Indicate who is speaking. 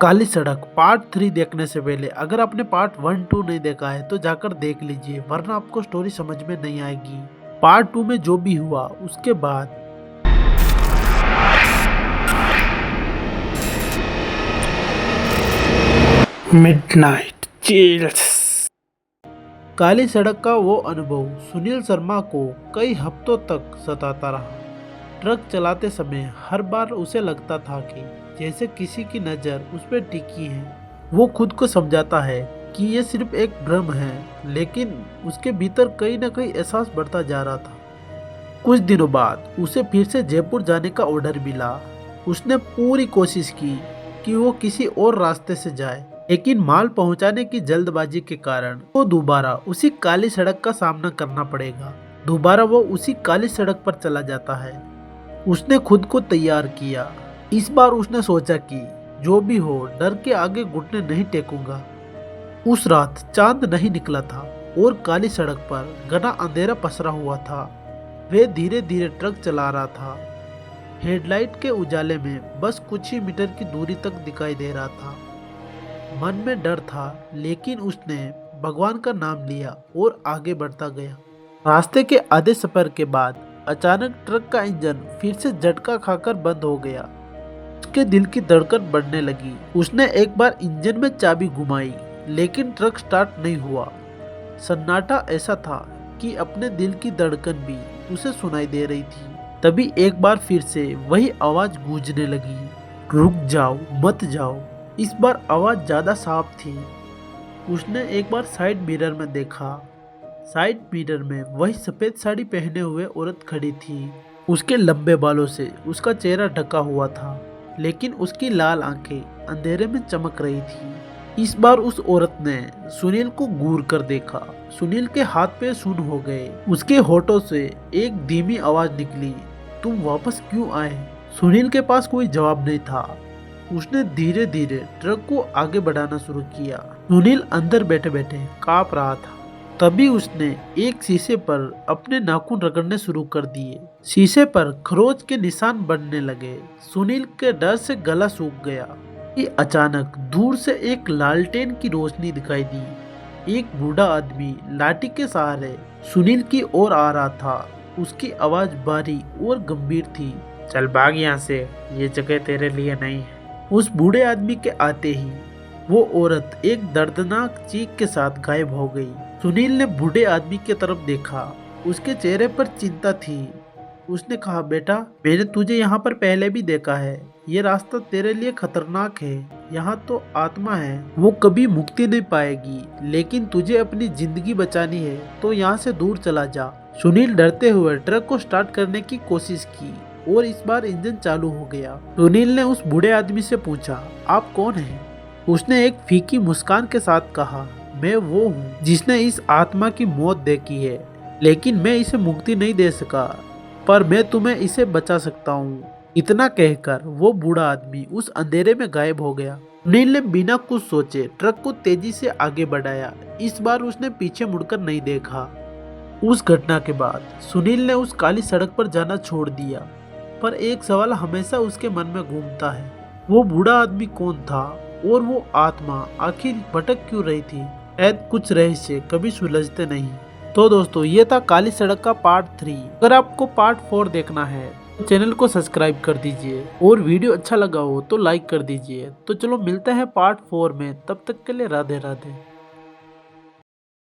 Speaker 1: काली सड़क पार्ट 3 देखने से पहले अगर आपने पार्ट 1, 2 नहीं देखा है तो जाकर देख लीजिए, वरना आपको स्टोरी समझ में नहीं आएगी। पार्ट 2 में जो भी हुआ उसके बाद मिडनाइट चिल्स। काली सड़क का वो अनुभव सुनील शर्मा को कई हफ्तों तक सताता रहा। ट्रक चलाते समय हर बार उसे लगता था कि जैसे किसी की नज़र उस पर टिकी है। वो खुद को समझाता है कि ये सिर्फ एक भ्रम है, लेकिन उसके भीतर कहीं न कहीं एहसास बढ़ता जा रहा था। कुछ दिनों बाद उसे फिर से जयपुर जाने का ऑर्डर मिला। उसने पूरी कोशिश की कि वो किसी और रास्ते से जाए, लेकिन माल पहुंचाने की जल्दबाजी के कारण वो दोबारा उसी काली सड़क का सामना करना पड़ेगा। दोबारा वो उसी काली सड़क पर चला जाता है। उसने खुद को तैयार किया। इस बार उसने सोचा कि जो भी हो, डर के आगे घुटने नहीं टेकूंगा। उस रात चांद नहीं निकला था और काली सड़क पर घना अंधेरा पसरा हुआ था। वे धीरे धीरे ट्रक चला रहा था। हेडलाइट के उजाले में बस कुछ ही मीटर की दूरी तक दिखाई दे रहा था। मन में डर था, लेकिन उसने भगवान का नाम लिया और आगे बढ़ता गया। रास्ते के आधे सफर के बाद अचानक ट्रक का इंजन फिर से झटका खाकर बंद हो गया। उसके दिल की धड़कन बढ़ने लगी। उसने एक बार इंजन में चाबी घुमाई, लेकिन ट्रक स्टार्ट नहीं हुआ। सन्नाटा ऐसा था कि अपने दिल की धड़कन भी उसे सुनाई दे रही थी। तभी एक बार फिर से वही आवाज गूंजने लगी, रुक जाओ, मत जाओ। इस बार आवाज ज्यादा साफ थी। उसने एक बार साइड मिरर में देखा। साइड मिरर में वही सफेद साड़ी पहने हुए औरत खड़ी थी। उसके लंबे बालों से उसका चेहरा ढका हुआ था, लेकिन उसकी लाल आंखें अंधेरे में चमक रही थी। इस बार उस औरत ने सुनील को घूर कर देखा। सुनील के हाथ पे सुन हो गए। उसके होठों से एक धीमी आवाज निकली, तुम वापस क्यों आए? सुनील के पास कोई जवाब नहीं था। उसने धीरे धीरे ट्रक को आगे बढ़ाना शुरू किया। सुनील अंदर बैठे बैठे कांप रहा था। तभी उसने एक शीशे पर अपने नाखून रगड़ने शुरू कर दिए। शीशे पर खरोच के निशान बनने लगे। सुनील के डर से गला सूख गया कि अचानक दूर से एक लालटेन की रोशनी दिखाई दी। एक बूढ़ा आदमी लाठी के सहारे सुनील की ओर आ रहा था। उसकी आवाज भारी और गंभीर थी, चल भाग यहाँ से, ये जगह तेरे लिए नहीं है। उस बूढ़े आदमी के आते ही वो औरत एक दर्दनाक चीख के साथ गायब हो गई। सुनील ने बूढ़े आदमी की तरफ देखा। उसके चेहरे पर चिंता थी। उसने कहा, बेटा, मैंने तुझे यहाँ पर पहले भी देखा है। ये रास्ता तेरे लिए खतरनाक है। यहाँ तो आत्मा है, वो कभी मुक्ति नहीं पाएगी। लेकिन तुझे अपनी जिंदगी बचानी है तो यहाँ से दूर चला जा। सुनील डरते हुए ट्रक को स्टार्ट करने की कोशिश की और इस बार इंजन चालू हो गया। सुनील ने उस बूढ़े आदमी से पूछा, आप कौन हैं? उसने एक फीकी मुस्कान के साथ कहा, मैं वो हूँ जिसने इस आत्मा की मौत देखी है, लेकिन मैं इसे मुक्ति नहीं दे सका, पर मैं तुम्हें इसे बचा सकता हूँ। इतना कहकर वो बूढ़ा आदमी उस अंधेरे में गायब हो गया। सुनील ने बिना कुछ सोचे ट्रक को तेजी से आगे बढ़ाया। इस बार उसने पीछे मुड़कर नहीं देखा। उस घटना के बाद सुनील ने उस काली सड़क पर जाना छोड़ दिया, पर एक सवाल हमेशा उसके मन में घूमता है, वो बूढ़ा आदमी कौन था और वो आत्मा आखिर भटक क्यों रही थी? शायद कुछ रहस्य कभी सुलझते नहीं। तो दोस्तों, ये था काली सड़क का पार्ट 3। अगर आपको पार्ट 4 देखना है तो चैनल को सब्सक्राइब कर दीजिए और वीडियो अच्छा लगा हो तो लाइक कर दीजिए। तो चलो मिलते हैं पार्ट 4 में, तब तक के लिए राधे राधे।